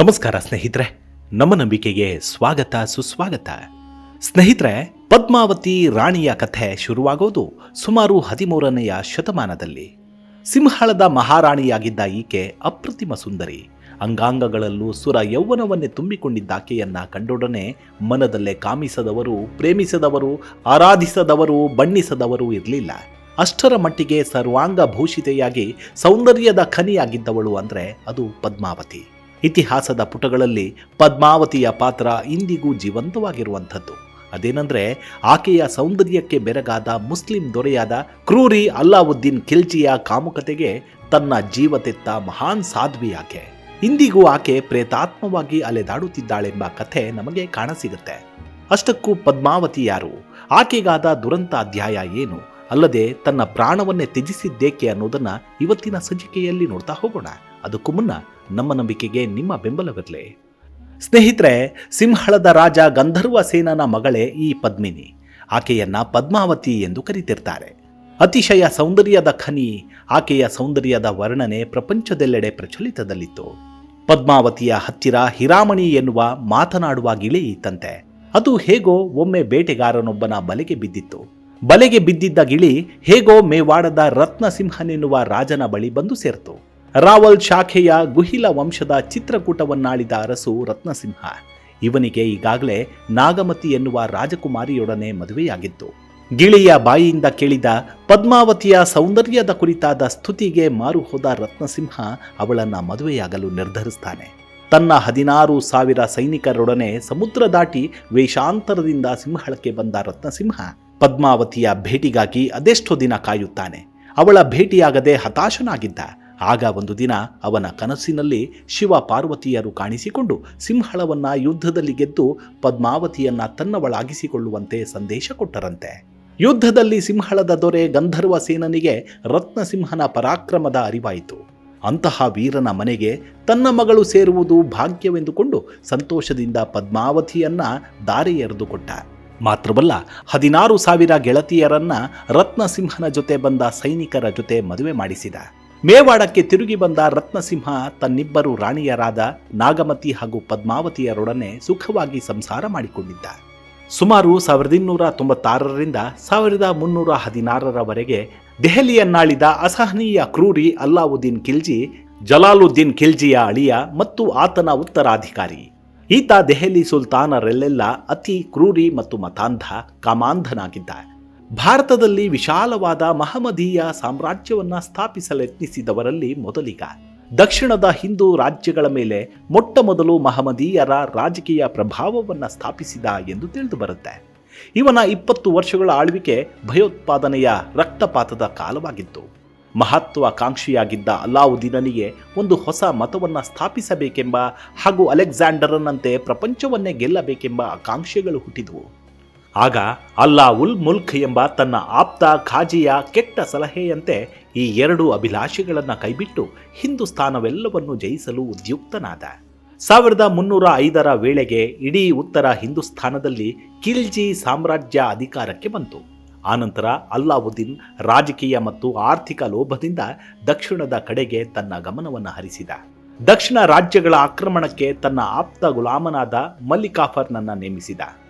ನಮಸ್ಕಾರ ಸ್ನೇಹಿತರೆ, ನಮ್ಮ ನಂಬಿಕೆಗೆ ಸ್ವಾಗತ ಸುಸ್ವಾಗತ. ಸ್ನೇಹಿತರೆ, ಪದ್ಮಾವತಿ ರಾಣಿಯ ಕಥೆ ಶುರುವಾಗೋದು ಸುಮಾರು 13ನೆಯ ಶತಮಾನದಲ್ಲಿ. ಸಿಂಹಳದ ಮಹಾರಾಣಿಯಾಗಿದ್ದ ಈಕೆ ಅಪ್ರತಿಮ ಸುಂದರಿ. ಅಂಗಾಂಗಗಳಲ್ಲೂ ಸುರ ಯೌವನವನ್ನೇ ತುಂಬಿಕೊಂಡಿದ್ದಾಕೆಯನ್ನ ಕಂಡೊಡನೆ ಮನದಲ್ಲೇ ಕಾಮಿಸದವರು, ಪ್ರೇಮಿಸದವರು, ಆರಾಧಿಸದವರು, ಬಣ್ಣಿಸದವರು ಇರಲಿಲ್ಲ. ಅಷ್ಟರ ಮಟ್ಟಿಗೆ ಸರ್ವಾಂಗ ಭೂಷಿತೆಯಾಗಿ ಸೌಂದರ್ಯದ ಖನಿಯಾಗಿದ್ದವಳು ಅಂದರೆ ಅದು ಪದ್ಮಾವತಿ. ಇತಿಹಾಸದ ಪುಟಗಳಲ್ಲಿ ಪದ್ಮಾವತಿಯ ಪಾತ್ರ ಇಂದಿಗೂ ಜೀವಂತವಾಗಿರುವಂಥದ್ದು. ಅದೇನೆಂದರೆ, ಆಕೆಯ ಸೌಂದರ್ಯಕ್ಕೆ ಬೆರಗಾದ ಮುಸ್ಲಿಂ ದೊರೆಯಾದ ಕ್ರೂರಿ ಅಲ್ಲಾವುದ್ದೀನ್ ಖಿಲ್ಜಿಯ ಕಾಮುಕತೆಗೆ ತನ್ನ ಜೀವತೆತ್ತ ಮಹಾನ್ ಸಾಧ್ವಿ ಆಕೆ. ಇಂದಿಗೂ ಆಕೆ ಪ್ರೇತಾತ್ಮವಾಗಿ ಅಲೆದಾಡುತ್ತಿದ್ದಾಳೆಂಬ ಕಥೆ ನಮಗೆ ಕಾಣಸಿಗುತ್ತೆ. ಅಷ್ಟಕ್ಕೂ ಪದ್ಮಾವತಿ ಯಾರು, ಆಕೆಗಾದ ದುರಂತ ಅಧ್ಯಾಯ ಏನು, ಅಲ್ಲದೆ ತನ್ನ ಪ್ರಾಣವನ್ನೇ ತ್ಯಜಿಸಿದ್ದೇಕೆ ಅನ್ನೋದನ್ನ ಇವತ್ತಿನ ಸಂಚಿಕೆಯಲ್ಲಿ ನೋಡ್ತಾ ಹೋಗೋಣ. ಅದಕ್ಕೂ ಮುನ್ನ ನಮ್ಮ ನಂಬಿಕೆಗೆ ನಿಮ್ಮ ಬೆಂಬಲವಿರಲಿ. ಸ್ನೇಹಿತರೆ, ಸಿಂಹಳದ ರಾಜ ಗಂಧರ್ವ ಸೇನನ ಮಗಳೇ ಈ ಪದ್ಮಿನಿ. ಆಕೆಯನ್ನ ಪದ್ಮಾವತಿ ಎಂದು ಕರೀತಿರ್ತಾರೆ. ಅತಿಶಯ ಸೌಂದರ್ಯದ ಖನಿ. ಆಕೆಯ ಸೌಂದರ್ಯದ ವರ್ಣನೆ ಪ್ರಪಂಚದೆಲ್ಲೆಡೆ ಪ್ರಚಲಿತದಲ್ಲಿತ್ತು. ಪದ್ಮಾವತಿಯ ಹತ್ತಿರ ಹಿರಾಮಣಿ ಎನ್ನುವ ಮಾತನಾಡುವ ಗಿಳಿ ಇತ್ತಂತೆ. ಅದು ಹೇಗೋ ಒಮ್ಮೆ ಬೇಟೆಗಾರನೊಬ್ಬನ ಬಲೆಗೆ ಬಿದ್ದಿತ್ತು. ಬಲೆಗೆ ಬಿದ್ದಿದ್ದ ಗಿಳಿ ಹೇಗೋ ಮೇವಾಡದ ರತ್ನಸಿಂಹನೆನ್ನುವ ರಾಜನ ಬಳಿ ಬಂದು ಸೇರ್ತು. ರಾವಲ್ ಶಾಖೆಯ ಗುಹಿಲ ವಂಶದ ಚಿತ್ರಕೂಟವನ್ನಾಳಿದ ಅರಸು ರತ್ನಸಿಂಹ. ಇವನಿಗೆ ಈಗಾಗಲೇ ನಾಗಮತಿ ಎನ್ನುವ ರಾಜಕುಮಾರಿಯೊಡನೆ ಮದುವೆಯಾಗಿತ್ತು. ಗಿಳಿಯ ಬಾಯಿಯಿಂದ ಕೇಳಿದ ಪದ್ಮಾವತಿಯ ಸೌಂದರ್ಯದ ಕುರಿತಾದ ಸ್ತುತಿಗೆ ಮಾರು ಹೋದ ರತ್ನಸಿಂಹ ಅವಳನ್ನ ಮದುವೆಯಾಗಲು ನಿರ್ಧರಿಸ್ತಾನೆ. ತನ್ನ 16,000 ಸೈನಿಕರೊಡನೆ ಸಮುದ್ರ ದಾಟಿ ವೇಷಾಂತರದಿಂದ ಸಿಂಹಳಕ್ಕೆ ಬಂದ ರತ್ನಸಿಂಹ ಪದ್ಮಾವತಿಯ ಭೇಟಿಗಾಗಿ ಅದೆಷ್ಟೋ ದಿನ ಕಾಯುತ್ತಾನೆ. ಅವಳ ಭೇಟಿಯಾಗದೆ ಹತಾಶನಾಗಿದ್ದ. ಆಗ ಒಂದು ದಿನ ಅವನ ಕನಸಿನಲ್ಲಿ ಶಿವ ಪಾರ್ವತಿಯರು ಕಾಣಿಸಿಕೊಂಡು ಸಿಂಹಳವನ್ನ ಯುದ್ಧದಲ್ಲಿ ಗೆದ್ದು ಪದ್ಮಾವತಿಯನ್ನ ತನ್ನವಳಾಗಿಸಿಕೊಳ್ಳುವಂತೆ ಸಂದೇಶ ಕೊಟ್ಟರಂತೆ. ಯುದ್ಧದಲ್ಲಿ ಸಿಂಹಳದ ದೊರೆ ಗಂಧರ್ವ ಸೇನನಿಗೆ ರತ್ನಸಿಂಹನ ಪರಾಕ್ರಮದ ಅರಿವಾಯಿತು. ಅಂತಹ ವೀರನ ಮನೆಗೆ ತನ್ನ ಮಗಳು ಸೇರುವುದು ಭಾಗ್ಯವೆಂದುಕೊಂಡು ಸಂತೋಷದಿಂದ ಪದ್ಮಾವತಿಯನ್ನ ದಾರಿ ಎರೆದುಕೊಟ್ಟ. ಮಾತ್ರವಲ್ಲ, 16,000 ಗೆಳತಿಯರನ್ನ ರತ್ನಸಿಂಹನ ಜೊತೆ ಬಂದ ಸೈನಿಕರ ಜೊತೆ ಮದುವೆ ಮಾಡಿಸಿದ. ಮೇವಾಡಕ್ಕೆ ತಿರುಗಿ ಬಂದ ರತ್ನಸಿಂಹ ತನ್ನಿಬ್ಬರು ರಾಣಿಯರಾದ ನಾಗಮತಿ ಹಾಗೂ ಪದ್ಮಾವತಿಯರೊಡನೆ ಸುಖವಾಗಿ ಸಂಸಾರ ಮಾಡಿಕೊಂಡಿದ್ದ. ಸುಮಾರು 1296ರಿಂದ 1316ರವರೆಗೆ ದೆಹಲಿಯನ್ನಾಳಿದ ಅಸಹನೀಯ ಕ್ರೂರಿ ಅಲ್ಲಾವುದ್ದೀನ್ ಖಿಲ್ಜಿ ಜಲಾಲುದ್ದೀನ್ ಖಿಲ್ಜಿಯ ಅಳಿಯ ಮತ್ತು ಆತನ ಉತ್ತರಾಧಿಕಾರಿ. ಈತ ದೆಹಲಿ ಸುಲ್ತಾನರಲ್ಲೆಲ್ಲ ಅತಿ ಕ್ರೂರಿ ಮತ್ತು ಮತಾಂಧ, ಕಾಮಾಂಧನಾಗಿದ್ದ. ಭಾರತದಲ್ಲಿ ವಿಶಾಲವಾದ ಮಹಮದೀಯ ಸಾಮ್ರಾಜ್ಯವನ್ನ ಸ್ಥಾಪಿಸಲೆತ್ನಿಸಿದವರಲ್ಲಿ ಮೊದಲಿಗ. ದಕ್ಷಿಣದ ಹಿಂದೂ ರಾಜ್ಯಗಳ ಮೇಲೆ ಮೊಟ್ಟ ಮೊದಲು ಮಹಮದೀಯರ ರಾಜಕೀಯ ಪ್ರಭಾವವನ್ನು ಸ್ಥಾಪಿಸಿದ ಎಂದು ತಿಳಿದು ಬರುತ್ತೆ. ಇವನ 20 ವರ್ಷಗಳ ಆಳ್ವಿಕೆ ಭಯೋತ್ಪಾದನೆಯ ರಕ್ತಪಾತದ ಕಾಲವಾಗಿತ್ತು. ಮಹತ್ವಾಕಾಂಕ್ಷಿಯಾಗಿದ್ದ ಅಲ್ಲಾವುದ್ದೀನನಿಗೆ ಒಂದು ಹೊಸ ಮತವನ್ನು ಸ್ಥಾಪಿಸಬೇಕೆಂಬ ಹಾಗೂ ಅಲೆಕ್ಸಾಂಡರನಂತೆ ಪ್ರಪಂಚವನ್ನೇ ಗೆಲ್ಲಬೇಕೆಂಬ ಆಕಾಂಕ್ಷೆಗಳು ಹುಟ್ಟಿದವು. ಆಗ ಅಲ್ಲಾ ಉಲ್ ಮುಲ್ಕ್ ಎಂಬ ತನ್ನ ಆಪ್ತ ಖಾಜಿಯ ಕೆಟ್ಟ ಸಲಹೆಯಂತೆ ಈ 2 ಅಭಿಲಾಷೆಗಳನ್ನು ಕೈಬಿಟ್ಟು ಹಿಂದೂಸ್ತಾನವೆಲ್ಲವನ್ನು ಜಯಿಸಲು ಉದ್ಯುಕ್ತನಾದ. 1305ರ ವೇಳೆಗೆ ಇಡೀ ಉತ್ತರ ಹಿಂದೂಸ್ತಾನದಲ್ಲಿ ಖಿಲ್ಜಿ ಸಾಮ್ರಾಜ್ಯ ಅಧಿಕಾರಕ್ಕೆ ಬಂತು. ಆನಂತರ ಅಲ್ಲಾವುದ್ದೀನ್ ರಾಜಕೀಯ ಮತ್ತು ಆರ್ಥಿಕ ಲೋಭದಿಂದ ದಕ್ಷಿಣದ ಕಡೆಗೆ ತನ್ನ ಗಮನವನ್ನು ಹರಿಸಿದ. ದಕ್ಷಿಣ ರಾಜ್ಯಗಳ ಆಕ್ರಮಣಕ್ಕೆ ತನ್ನ ಆಪ್ತ ಗುಲಾಮನಾದ ಮಲ್ಲಿಕಾಫರ್ನನ್ನ ನೇಮಿಸಿದ.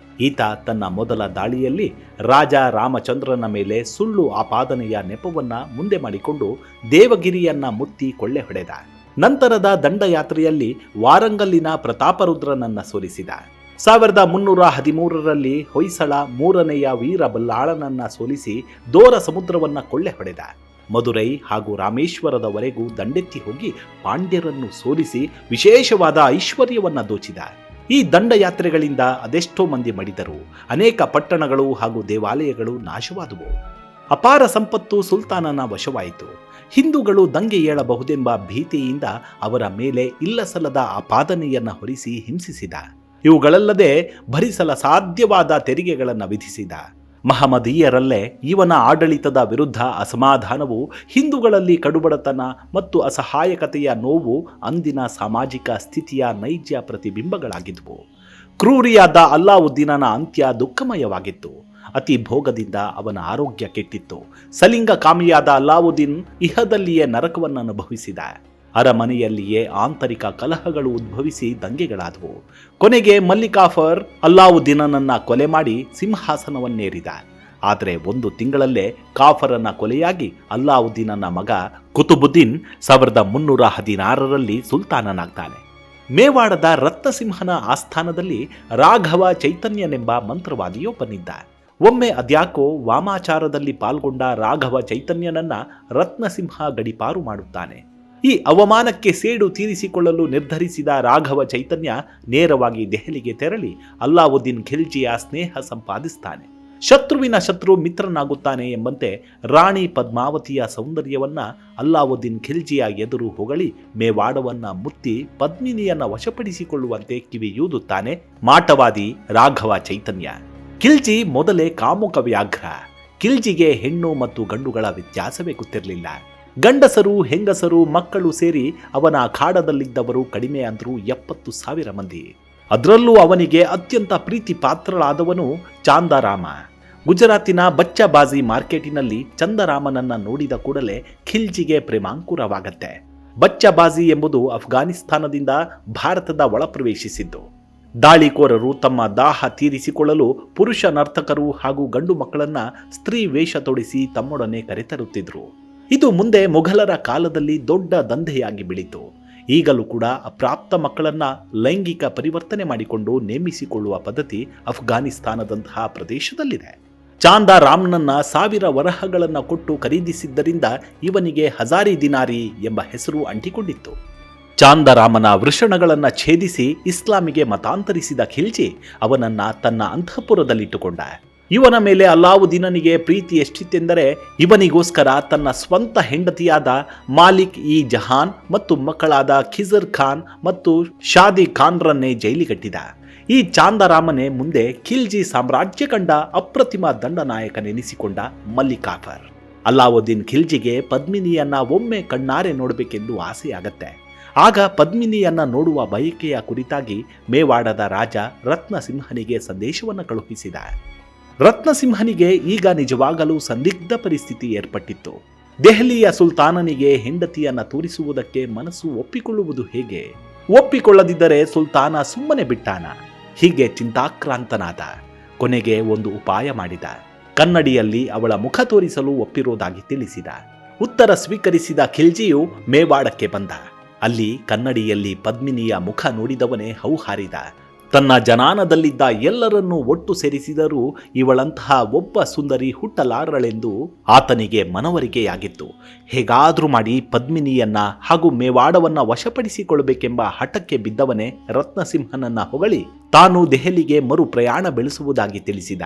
ಈತ ತನ್ನ ಮೊದಲ ದಾಳಿಯಲ್ಲಿ ರಾಜ ರಾಮಚಂದ್ರನ ಮೇಲೆ ಸುಳ್ಳು ಆಪಾದನೆಯ ನೆಪವನ್ನ ಮುಂದೆ ಮಾಡಿಕೊಂಡು ದೇವಗಿರಿಯನ್ನ ಮುತ್ತಿ ಕೊಳ್ಳೆ ಹೊಡೆದ. ನಂತರದ ದಂಡಯಾತ್ರೆಯಲ್ಲಿ ವಾರಂಗಲ್ಲಿನ ಪ್ರತಾಪರುದ್ರನನ್ನ ಸೋಲಿಸಿದ. 1313ರಲ್ಲಿ ಹೊಯ್ಸಳ 3ನೆಯ ವೀರ ಬಲ್ಲಾಳನನ್ನ ಸೋಲಿಸಿ ದೋರ ಸಮುದ್ರವನ್ನ ಕೊಳ್ಳೆ ಹೊಡೆದ. ಮದುರೈ ಹಾಗೂ ರಾಮೇಶ್ವರದವರೆಗೂ ದಂಡೆತ್ತಿ ಹೋಗಿ ಪಾಂಡ್ಯರನ್ನು ಸೋಲಿಸಿ ವಿಶೇಷವಾದ ಐಶ್ವರ್ಯವನ್ನ ದೋಚಿದ. ಈ ದಂಡಯಾತ್ರೆಗಳಿಂದ ಅದೆಷ್ಟೋ ಮಂದಿ ಮಡಿದರು. ಅನೇಕ ಪಟ್ಟಣಗಳು ಹಾಗೂ ದೇವಾಲಯಗಳು ನಾಶವಾದವು. ಅಪಾರ ಸಂಪತ್ತು ಸುಲ್ತಾನನ ವಶವಾಯಿತು. ಹಿಂದೂಗಳು ದಂಗೆ ಏಳಬಹುದೆಂಬ ಭೀತಿಯಿಂದ ಅವರ ಮೇಲೆ ಇಲ್ಲಸಲ್ಲದ ಆಪಾದನೆಯನ್ನ ಹೊರಿಸಿ ಹಿಂಸಿಸಿದ. ಇವುಗಳಲ್ಲದೆ ಭರಿಸಲ ಸಾಧ್ಯವಾದ ತೆರಿಗೆಗಳನ್ನು ವಿಧಿಸಿದ. ಮಹಮದೀಯರಲ್ಲೇ ಇವನ ಆಡಳಿತದ ವಿರುದ್ಧ ಅಸಮಾಧಾನವು, ಹಿಂದೂಗಳಲ್ಲಿ ಕಡುಬಡತನ ಮತ್ತು ಅಸಹಾಯಕತೆಯ ನೋವು ಅಂದಿನ ಸಾಮಾಜಿಕ ಸ್ಥಿತಿಯ ನೈಜ ಪ್ರತಿಬಿಂಬಗಳಾಗಿದ್ದವು. ಕ್ರೂರಿಯಾದ ಅಲ್ಲಾವುದ್ದೀನನ ಅಂತ್ಯ ದುಃಖಮಯವಾಗಿತ್ತು. ಅತಿ ಭೋಗದಿಂದ ಅವನ ಆರೋಗ್ಯ ಕೆಟ್ಟಿತ್ತು. ಸಲಿಂಗ ಕಾಮಿಯಾದ ಅಲ್ಲಾವುದ್ದೀನ್ ಇಹದಲ್ಲಿಯೇ ನರಕವನ್ನು ಅನುಭವಿಸಿದ. ಅರಮನೆಯಲ್ಲಿಯೇ ಆಂತರಿಕ ಕಲಹಗಳು ಉದ್ಭವಿಸಿ ದಂಗೆಗಳಾದವು. ಕೊನೆಗೆ ಮಲ್ಲಿಕಾಫರ್ ಅಲ್ಲಾವುದ್ದೀನನನ್ನ ಕೊಲೆ ಮಾಡಿ ಸಿಂಹಾಸನವನ್ನೇರಿದ. ಆದರೆ 1 ತಿಂಗಳಲ್ಲೇ ಕಾಫರನ ಕೊಲೆಯಾಗಿ ಅಲ್ಲಾವುದ್ದೀನನ ಮಗ ಕುತುಬುದ್ದೀನ್ 1316ರಲ್ಲಿ ಸುಲ್ತಾನನಾಗ್ತಾನೆ. ಮೇವಾಡದ ರತ್ನಸಿಂಹನ ಆಸ್ಥಾನದಲ್ಲಿ ರಾಘವ ಚೈತನ್ಯನೆಂಬ ಮಂತ್ರವಾದಿಯೊಬ್ಬನಿದ್ದ. ಒಮ್ಮೆ ಅದ್ಯಾಕೋ ವಾಮಾಚಾರದಲ್ಲಿ ಪಾಲ್ಗೊಂಡ ರಾಘವ ಚೈತನ್ಯನನ್ನ ರತ್ನಸಿಂಹ ಗಡಿಪಾರು ಮಾಡುತ್ತಾನೆ. ಈ ಅವಮಾನಕ್ಕೆ ಸೇಡು ತೀರಿಸಿಕೊಳ್ಳಲು ನಿರ್ಧರಿಸಿದ ರಾಘವ ಚೈತನ್ಯ ನೇರವಾಗಿ ದೆಹಲಿಗೆ ತೆರಳಿ ಅಲ್ಲಾವುದ್ದೀನ್ ಖಿಲ್ಜಿಯ ಸ್ನೇಹ ಸಂಪಾದಿಸ್ತಾನೆ. ಶತ್ರುವಿನ ಶತ್ರು ಮಿತ್ರನಾಗುತ್ತಾನೆ ಎಂಬಂತೆ ರಾಣಿ ಪದ್ಮಾವತಿಯ ಸೌಂದರ್ಯವನ್ನ ಅಲ್ಲಾವುದ್ದೀನ್ ಖಿಲ್ಜಿಯ ಎದುರು ಹೊಗಳಿ ಮೇವಾಡವನ್ನ ಮುತ್ತಿ ಪದ್ಮಿನಿಯನ್ನ ವಶಪಡಿಸಿಕೊಳ್ಳುವಂತೆ ಕಿವಿಯೂದುತ್ತಾನೆ ಮಾಟವಾದಿ ರಾಘವ ಚೈತನ್ಯ. ಖಿಲ್ಜಿ ಮೊದಲೇ ಕಾಮುಕ ವ್ಯಾಘ್ರ. ಖಿಲ್ಜಿಗೆ ಹೆಣ್ಣು ಮತ್ತು ಗಂಡುಗಳ ವ್ಯತ್ಯಾಸವೇ ಗೊತ್ತಿರಲಿಲ್ಲ. ಗಂಡಸರು, ಹೆಂಗಸರು, ಮಕ್ಕಳು ಸೇರಿ ಅವನ ಅಖಾಡದಲ್ಲಿದ್ದವರು ಕಡಿಮೆ ಅಂದ್ರೂ 70,000 ಮಂದಿ. ಅದರಲ್ಲೂ ಅವನಿಗೆ ಅತ್ಯಂತ ಪ್ರೀತಿ ಪಾತ್ರಳಾದವನು ಚಾಂದಾರಾಮ. ಗುಜರಾತಿನ ಬಚ್ಚಬಾಜಿ ಮಾರ್ಕೆಟಿನಲ್ಲಿ ಚಂದರಾಮನನ್ನ ನೋಡಿದ ಕೂಡಲೇ ಖಿಲ್ಜಿಗೆ ಪ್ರೇಮಾಂಕುರವಾಗತ್ತೆ. ಬಚ್ಚಬಾಜಿ ಎಂಬುದು ಅಫ್ಘಾನಿಸ್ತಾನದಿಂದ ಭಾರತದ ಒಳಪ್ರವೇಶಿಸಿದ್ದು. ದಾಳಿಕೋರರು ತಮ್ಮ ದಾಹ ತೀರಿಸಿಕೊಳ್ಳಲು ಪುರುಷ ನರ್ತಕರು ಹಾಗೂ ಗಂಡು ಮಕ್ಕಳನ್ನ ಸ್ತ್ರೀ ವೇಷ ತೊಡಿಸಿ ತಮ್ಮೊಡನೆ ಕರೆತರುತ್ತಿದ್ರು. ಇದು ಮುಂದೆ ಮೊಘಲರ ಕಾಲದಲ್ಲಿ ದೊಡ್ಡ ದಂಧೆಯಾಗಿ ಬೆಳೀತು. ಈಗಲೂ ಕೂಡ ಅಪ್ರಾಪ್ತ ಮಕ್ಕಳನ್ನ ಲೈಂಗಿಕ ಪರಿವರ್ತನೆ ಮಾಡಿಕೊಂಡು ನೇಮಿಸಿಕೊಳ್ಳುವ ಪದ್ಧತಿ ಅಫ್ಘಾನಿಸ್ತಾನದಂತಹ ಪ್ರದೇಶದಲ್ಲಿದೆ. ಚಾಂದಾರಾಮ್ನನ್ನ 1000 ವರಹಗಳನ್ನ ಕೊಟ್ಟು ಖರೀದಿಸಿದ್ದರಿಂದ ಇವನಿಗೆ ಹಜಾರಿ ದಿನಾರಿ ಎಂಬ ಹೆಸರು ಅಂಟಿಕೊಂಡಿತ್ತು. ಚಾಂದಾರಾಮನ ವೃಷಣಗಳನ್ನ ಛೇದಿಸಿ ಇಸ್ಲಾಮಿಗೆ ಮತಾಂತರಿಸಿದ ಖಿಲ್ಜಿ ಅವನನ್ನ ತನ್ನ ಅಂತಃಪುರದಲ್ಲಿಟ್ಟುಕೊಂಡ. ಇವನ ಮೇಲೆ ಅಲ್ಲಾವುದ್ದೀನನಿಗೆ ಪ್ರೀತಿ ಎಷ್ಟಿತ್ತೆಂದರೆ ಇವನಿಗೋಸ್ಕರ ತನ್ನ ಸ್ವಂತ ಹೆಂಡತಿಯಾದ ಮಾಲಿಕ್ ಇ ಜಹಾನ್ ಮತ್ತು ಮಕ್ಕಳಾದ ಖಿಜರ್ ಖಾನ್ ಮತ್ತು ಶಾದಿ ಖಾನ್ರನ್ನೇ ಜೈಲಿಗಟ್ಟಿದ. ಈ ಚಾಂದಾರಾಮನೇ ಮುಂದೆ ಖಿಲ್ಜಿ ಸಾಮ್ರಾಜ್ಯ ಕಂಡ ಅಪ್ರತಿಮ ದಂಡನಾಯಕನೆನಿಸಿಕೊಂಡ ಮಲ್ಲಿಕಾಫರ್. ಅಲ್ಲಾವುದ್ದೀನ್ ಖಿಲ್ಜಿಗೆ ಪದ್ಮಿನಿಯನ್ನ ಒಮ್ಮೆ ಕಣ್ಣಾರೆ ನೋಡಬೇಕೆಂದು ಆಸೆಯಾಗತ್ತೆ. ಆಗ ಪದ್ಮಿನಿಯನ್ನ ನೋಡುವ ಬಯಕೆಯ ಕುರಿತಾಗಿ ಮೇವಾಡದ ರಾಜ ರತ್ನಸಿಂಹನಿಗೆ ಸಂದೇಶವನ್ನು ಕಳುಹಿಸಿದ. ರತ್ನಸಿಂಹನಿಗೆ ಈಗ ನಿಜವಾಗಲೂ ಸಂದಿಗ್ಧ ಪರಿಸ್ಥಿತಿ ಏರ್ಪಟ್ಟಿತ್ತು. ದೆಹಲಿಯ ಸುಲ್ತಾನನಿಗೆ ಹೆಂಡತಿಯನ್ನ ತೋರಿಸುವುದಕ್ಕೆ ಮನಸ್ಸು ಒಪ್ಪಿಕೊಳ್ಳುವುದು ಹೇಗೆ? ಒಪ್ಪಿಕೊಳ್ಳದಿದ್ದರೆ ಸುಲ್ತಾನ ಸುಮ್ಮನೆ ಬಿಟ್ಟಾನ? ಹೀಗೆ ಚಿಂತಾಕ್ರಾಂತನಾದ. ಕೊನೆಗೆ ಒಂದು ಉಪಾಯ ಮಾಡಿದ. ಕನ್ನಡಿಯಲ್ಲಿ ಅವಳ ಮುಖ ತೋರಿಸಲು ಒಪ್ಪಿರೋದಾಗಿ ತಿಳಿಸಿದ. ಉತ್ತರ ಸ್ವೀಕರಿಸಿದ ಖಿಲ್ಜಿಯು ಮೇವಾಡಕ್ಕೆ ಬಂದ. ಅಲ್ಲಿ ಕನ್ನಡಿಯಲ್ಲಿ ಪದ್ಮಿನಿಯ ಮುಖ ನೋಡಿದವನೇ ಹೌಹಾರಿದ. ತನ್ನ ಜನಾನದಲ್ಲಿದ್ದ ಎಲ್ಲರನ್ನೂ ಒಟ್ಟು ಸೇರಿಸಿದರೂ ಇವಳಂತಹ ಒಬ್ಬ ಸುಂದರಿ ಹುಟ್ಟಲಾರಳೆಂದು ಆತನಿಗೆ ಮನವರಿಕೆಯಾಗಿತ್ತು. ಹೇಗಾದ್ರೂ ಮಾಡಿ ಪದ್ಮಿನಿಯನ್ನ ಹಾಗೂ ಮೇವಾಡವನ್ನ ವಶಪಡಿಸಿಕೊಳ್ಳಬೇಕೆಂಬ ಹಠಕ್ಕೆ ಬಿದ್ದವನೇ ರತ್ನಸಿಂಹನನ್ನ ಹೊಗಳಿ ತಾನು ದೆಹಲಿಗೆ ಮರು ಪ್ರಯಾಣ ಬೆಳೆಸುವುದಾಗಿ ತಿಳಿಸಿದ.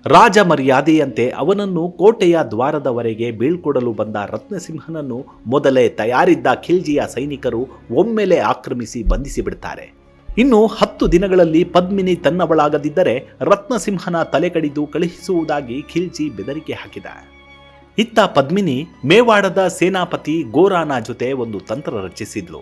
ರಾಜ ಮರ್ಯಾದೆಯಂತೆ ಅವನನ್ನು ಕೋಟೆಯ ದ್ವಾರದವರೆಗೆ ಬೀಳ್ಕೊಡಲು ಬಂದ ರತ್ನಸಿಂಹನನ್ನು ಮೊದಲೇ ತಯಾರಿದ್ದ ಖಿಲ್ಜಿಯ ಸೈನಿಕರು ಒಮ್ಮೆಲೆ ಆಕ್ರಮಿಸಿ ಬಂಧಿಸಿಬಿಡ್ತಾರೆ. ಇನ್ನು 10 ದಿನಗಳಲ್ಲಿ ಪದ್ಮಿನಿ ತನ್ನವಳಾಗದಿದ್ದರೆ ರತ್ನಸಿಂಹನ ತಲೆ ಕಡಿದು ಕಳುಹಿಸುವುದಾಗಿ ಖಿಲ್ಜಿ ಬೆದರಿಕೆ ಹಾಕಿದ. ಇತ್ತ ಪದ್ಮಿನಿ ಮೇವಾಡದ ಸೇನಾಪತಿ ಗೋರಾನ ಜೊತೆ ಒಂದು ತಂತ್ರ ರಚಿಸಿದ್ಲು.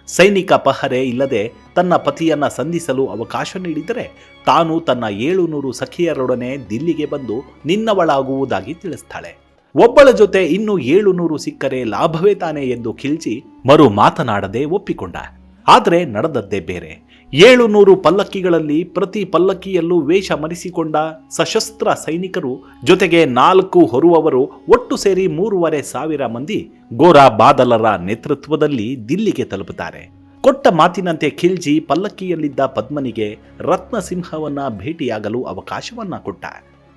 ಸೈನಿಕ ಪಹರೆ ಇಲ್ಲದೆ ತನ್ನ ಪತಿಯನ್ನ ಸಂಧಿಸಲು ಅವಕಾಶ ನೀಡಿದರೆ ತಾನು ತನ್ನ 700 ಸಖಿಯರೊಡನೆ ದಿಲ್ಲಿಗೆ ಬಂದು ನಿನ್ನವಳಾಗುವುದಾಗಿ ತಿಳಿಸ್ತಾಳೆ. ಒಬ್ಬಳ ಜೊತೆ ಇನ್ನು 700 ಸಿಕ್ಕರೆ ಲಾಭವೇ ತಾನೆ ಎಂದು ಖಿಲ್ಜಿ ಮರು ಮಾತನಾಡದೆ ಒಪ್ಪಿಕೊಂಡ. ಆದರೆ ನಡೆದದ್ದೇ ಬೇರೆ. 700 ಪಲ್ಲಕ್ಕಿಗಳಲ್ಲಿ ಪ್ರತಿ ಪಲ್ಲಕ್ಕಿಯಲ್ಲೂ ವೇಷ ಮರೆಸಿಕೊಂಡ ಸಶಸ್ತ್ರ ಸೈನಿಕರು ಜೊತೆಗೆ 4 ಹೊರುವವರು ಒಟ್ಟು ಸೇರಿ 3,500 ಮಂದಿ ಗೋರಾ ಬಾದಲರ ನೇತೃತ್ವದಲ್ಲಿ ದಿಲ್ಲಿಗೆ ತಲುಪುತ್ತಾರೆ. ಕೊಟ್ಟ ಮಾತಿನಂತೆ ಖಿಲ್ಜಿ ಪಲ್ಲಕ್ಕಿಯಲ್ಲಿದ್ದ ಪದ್ಮನಿಗೆ ರತ್ನಸಿಂಹವನ್ನ ಭೇಟಿಯಾಗಲು ಅವಕಾಶವನ್ನ ಕೊಟ್ಟ.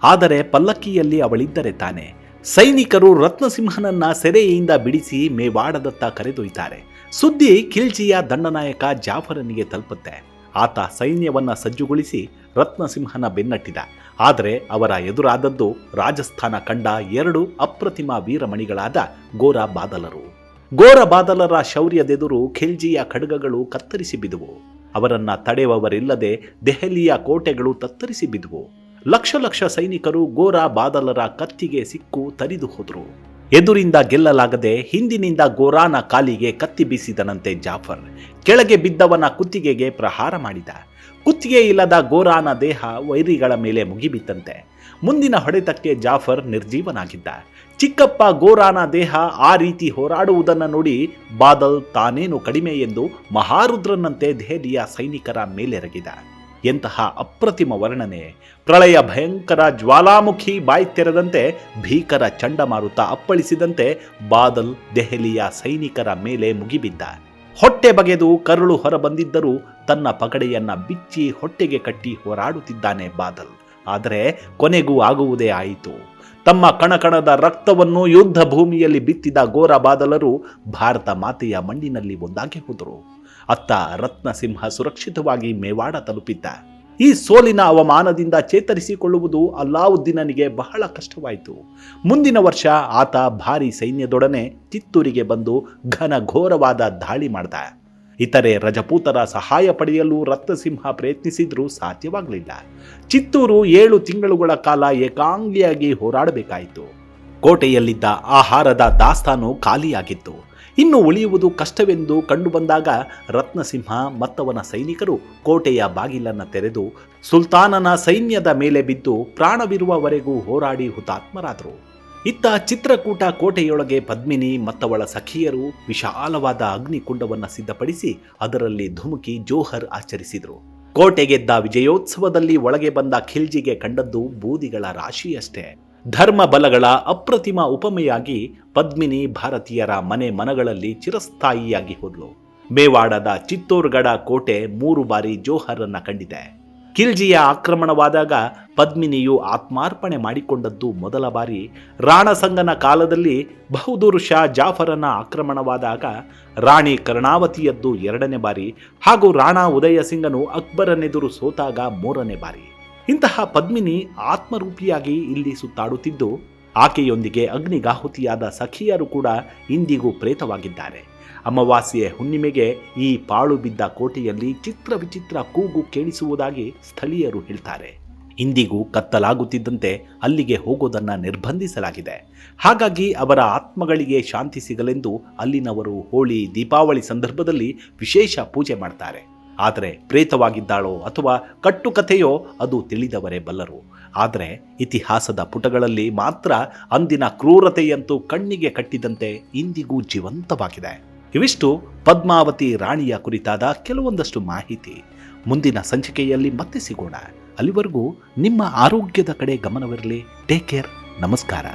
ಆದರೆ ಪಲ್ಲಕ್ಕಿಯಲ್ಲಿ ಅವಳಿದ್ದರೆ ತಾನೆ. ಸೈನಿಕರು ರತ್ನಸಿಂಹನನ್ನ ಸೆರೆಯಿಂದ ಬಿಡಿಸಿ ಮೇವಾಡದತ್ತ ಕರೆದೊಯ್ತಾರೆ. ಸುದ್ದಿ ಖಿಲ್ಜಿಯ ದಂಡನಾಯಕ ಜಾಫರನಿಗೆ ತಲುಪುತ್ತೆ. ಆತ ಸೈನ್ಯವನ್ನ ಸಜ್ಜುಗೊಳಿಸಿ ರತ್ನಸಿಂಹನ ಬೆನ್ನಟ್ಟಿದ. ಆದರೆ ಅವರ ಎದುರಾದದ್ದು ರಾಜಸ್ಥಾನ ಕಂಡ 2 ಅಪ್ರತಿಮ ವೀರಮಣಿಗಳಾದ ಗೋರಾ ಬಾದಲರು. ಗೋರಾ ಬಾದಲರ ಶೌರ್ಯದೆದುರು ಖಿಲ್ಜಿಯ ಖಡ್ಗಗಳು ಕತ್ತರಿಸಿ ಬಿದುವು. ಅವರನ್ನ ತಡೆಯುವವರಿಲ್ಲದೆ ದೆಹಲಿಯ ಕೋಟೆಗಳು ತತ್ತರಿಸಿ ಬಿದುವು. ಲಕ್ಷ ಲಕ್ಷ ಸೈನಿಕರು ಗೋರಾ ಬಾದಲರ ಕತ್ತಿಗೆ ಸಿಕ್ಕು ತರಿದು ಹೋದರು. ಎದುರಿಂದ ಗೆಲ್ಲಲಾಗದೆ ಹಿಂದಿನಿಂದ ಗೋರಾನ ಕಾಲಿಗೆ ಕತ್ತಿ ಬೀಸಿದನಂತೆ ಜಾಫರ್. ಕೆಳಗೆ ಬಿದ್ದವನ ಕುತ್ತಿಗೆಗೆ ಪ್ರಹಾರ ಮಾಡಿದ. ಕುತ್ತಿಗೆ ಇಲ್ಲದ ಗೋರಾನ ದೇಹ ವೈರಿಗಳ ಮೇಲೆ ಮುಗಿಬಿತ್ತಂತೆ. ಮುಂದಿನ ಹೊಡೆತಕ್ಕೆ ಜಾಫರ್ ನಿರ್ಜೀವನಾಗಿದ್ದ. ಚಿಕ್ಕಪ್ಪ ಗೋರಾನ ದೇಹ ಆ ರೀತಿ ಹೋರಾಡುವುದನ್ನು ನೋಡಿ ಬಾದಲ್ ತಾನೇನು ಕಡಿಮೆ ಎಂದು ಮಹಾರುದ್ರನಂತೆ ದೆಹಲಿಯ ಸೈನಿಕರ ಮೇಲೆರಗಿದ. ಎಂತಹ ಅಪ್ರತಿಮ ವರ್ಣನೆ! ಪ್ರಳಯ ಭಯಂಕರ ಜ್ವಾಲಾಮುಖಿ ಬಾಯಿ ತೆರೆದಂತೆ ಭೀಕರ ಚಂಡಮಾರುತ ಅಪ್ಪಳಿಸಿದಂತೆ ಬಾದಲ್ ದೆಹಲಿಯ ಸೈನಿಕರ ಮೇಲೆ ಮುಗಿಬಿದ್ದ. ಹೊಟ್ಟೆ ಬಗೆದು ಕರುಳು ಹೊರಬಂದಿದ್ದರೂ ತನ್ನ ಪಗಡೆಯನ್ನ ಬಿಚ್ಚಿ ಹೊಟ್ಟೆಗೆ ಕಟ್ಟಿ ಹೋರಾಡುತ್ತಿದ್ದಾನೆ ಬಾದಲ್. ಆದರೆ ಕೊನೆಗೂ ಆಗುವುದೇ ಆಯಿತು. ತಮ್ಮ ಕಣಕಣದ ರಕ್ತವನ್ನು ಯುದ್ಧ ಭೂಮಿಯಲ್ಲಿ ಬಿತ್ತಿದ ಗೋರ ಬಾದಲರು ಭಾರತ ಮಾತೆಯ ಮಣ್ಣಿನಲ್ಲಿ ಒಂದಾಗಿ ಹೋದರು. ಅತ್ತ ರತ್ನಸಿಂಹ ಸುರಕ್ಷಿತವಾಗಿ ಮೇವಾಡ ತಲುಪಿದ್ದ. ಈ ಸೋಲಿನ ಅವಮಾನದಿಂದ ಚೇತರಿಸಿಕೊಳ್ಳುವುದು ಅಲ್ಲಾವುದ್ದೀನನಿಗೆ ಬಹಳ ಕಷ್ಟವಾಯಿತು. ಮುಂದಿನ ವರ್ಷ ಆತ ಭಾರಿ ಸೈನ್ಯದೊಡನೆ ಚಿತ್ತೂರಿಗೆ ಬಂದು ಘನಘೋರವಾದ ದಾಳಿ ಮಾಡಿದ. ಇತರೆ ರಜಪೂತರ ಸಹಾಯ ಪಡೆಯಲು ರತ್ನಸಿಂಹ ಪ್ರಯತ್ನಿಸಿದ್ರೂ ಸಾಧ್ಯವಾಗಲಿಲ್ಲ. ಚಿತ್ತೂರು 7 ತಿಂಗಳುಗಳ ಕಾಲ ಏಕಾಂಗಿಯಾಗಿ ಹೋರಾಡಬೇಕಾಯಿತು. ಕೋಟೆಯಲ್ಲಿದ್ದ ಆಹಾರದ ದಾಸ್ತಾನು ಖಾಲಿಯಾಗಿತ್ತು. ಇನ್ನು ಉಳಿಯುವುದು ಕಷ್ಟವೆಂದು ಕಂಡುಬಂದಾಗ ರತ್ನಸಿಂಹ ಮತ್ತವನ ಸೈನಿಕರು ಕೋಟೆಯ ಬಾಗಿಲನ್ನು ತೆರೆದು ಸುಲ್ತಾನನ ಸೈನ್ಯದ ಮೇಲೆ ಬಿದ್ದು ಪ್ರಾಣವಿರುವವರೆಗೂ ಹೋರಾಡಿ ಹುತಾತ್ಮರಾದರು. ಇತ್ತ ಚಿತ್ರಕೂಟ ಕೋಟೆಯೊಳಗೆ ಪದ್ಮಿನಿ ಮತ್ತವಳ ಸಖಿಯರು ವಿಶಾಲವಾದ ಅಗ್ನಿಕುಂಡವನ್ನು ಸಿದ್ಧಪಡಿಸಿ ಅದರಲ್ಲಿ ಧುಮುಕಿ ಜೋಹರ್ ಆಚರಿಸಿದರು. ಕೋಟೆ ಗೆದ್ದ ವಿಜಯೋತ್ಸವದಲ್ಲಿ ಒಳಗೆ ಬಂದ ಖಿಲ್ಜಿಗೆ ಕಂಡದ್ದು ಬೂದಿಗಳ ರಾಶಿಯಷ್ಟೇ. ಧರ್ಮ ಬಲಗಳ ಅಪ್ರತಿಮ ಉಪಮೆಯಾಗಿ ಪದ್ಮಿನಿ ಭಾರತೀಯರ ಮನೆ ಮನಗಳಲ್ಲಿ ಚಿರಸ್ಥಾಯಿಯಾಗಿ ಹೋದ್ಲು. ಮೇವಾಡದ ಚಿತ್ತೋರ್ಗಢ ಕೋಟೆ 3 ಬಾರಿ ಜೋಹರನ್ನ ಕಂಡಿದೆ. ಖಿಲ್ಜಿಯ ಆಕ್ರಮಣವಾದಾಗ ಪದ್ಮಿನಿಯು ಆತ್ಮಾರ್ಪಣೆ ಮಾಡಿಕೊಂಡದ್ದು ಮೊದಲ ಬಾರಿ. ರಾಣಸಂಗನ ಕಾಲದಲ್ಲಿ ಬಹದ್ದೂರ್ ಶಾ ಜಾಫರನ ಆಕ್ರಮಣವಾದಾಗ ರಾಣಿ ಕರ್ಣಾವತಿಯದ್ದು 2ನೇ ಬಾರಿ ಹಾಗೂ ರಾಣಾ ಉದಯ ಸಿಂಗನು ಅಕ್ಬರನೆದುರು ಸೋತಾಗ 3ನೇ ಬಾರಿ. ಇಂತಹ ಪದ್ಮಿನಿ ಆತ್ಮರೂಪಿಯಾಗಿ ಇಲ್ಲಿ ಸುತ್ತಾಡುತ್ತಿದ್ದು ಆಕೆಯೊಂದಿಗೆ ಅಗ್ನಿಗಾಹುತಿಯಾದ ಸಖಿಯರು ಕೂಡ ಇಂದಿಗೂ ಪ್ರೇತವಾಗಿದ್ದಾರೆ. ಅಮಾವಾಸ್ಯೆ ಹುಣ್ಣಿಮೆಗೆ ಈ ಪಾಳು ಬಿದ್ದ ಕೋಟೆಯಲ್ಲಿ ಚಿತ್ರ ವಿಚಿತ್ರ ಕೂಗು ಕೇಳಿಸುವುದಾಗಿ ಸ್ಥಳೀಯರು ಹೇಳ್ತಾರೆ. ಇಂದಿಗೂ ಕತ್ತಲಾಗುತ್ತಿದ್ದಂತೆ ಅಲ್ಲಿಗೆ ಹೋಗೋದನ್ನು ನಿರ್ಬಂಧಿಸಲಾಗಿದೆ. ಹಾಗಾಗಿ ಅವರ ಆತ್ಮಗಳಿಗೆ ಶಾಂತಿ ಸಿಗಲೆಂದು ಅಲ್ಲಿನವರು ಹೋಳಿ ದೀಪಾವಳಿ ಸಂದರ್ಭದಲ್ಲಿ ವಿಶೇಷ ಪೂಜೆ ಮಾಡ್ತಾರೆ. ಆದರೆ ಪ್ರೇತವಾಗಿದ್ದಾಳೋ ಅಥವಾ ಕಟ್ಟುಕಥೆಯೋ ಅದು ತಿಳಿದವರೇ ಬಲ್ಲರು. ಆದರೆ ಇತಿಹಾಸದ ಪುಟಗಳಲ್ಲಿ ಮಾತ್ರ ಅಂದಿನ ಕ್ರೂರತೆಯಂತೂ ಕಣ್ಣಿಗೆ ಕಟ್ಟಿದಂತೆ ಇಂದಿಗೂ ಜೀವಂತವಾಗಿದೆ. ಇವಿಷ್ಟು ಪದ್ಮಾವತಿ ರಾಣಿಯ ಕುರಿತಾದ ಕೆಲವೊಂದಷ್ಟು ಮಾಹಿತಿ. ಮುಂದಿನ ಸಂಚಿಕೆಯಲ್ಲಿ ಮತ್ತೆ ಸಿಗೋಣ. ಅಲ್ಲಿವರೆಗೂ ನಿಮ್ಮ ಆರೋಗ್ಯದ ಕಡೆ ಗಮನವಿರಲಿ. Take care. ನಮಸ್ಕಾರ.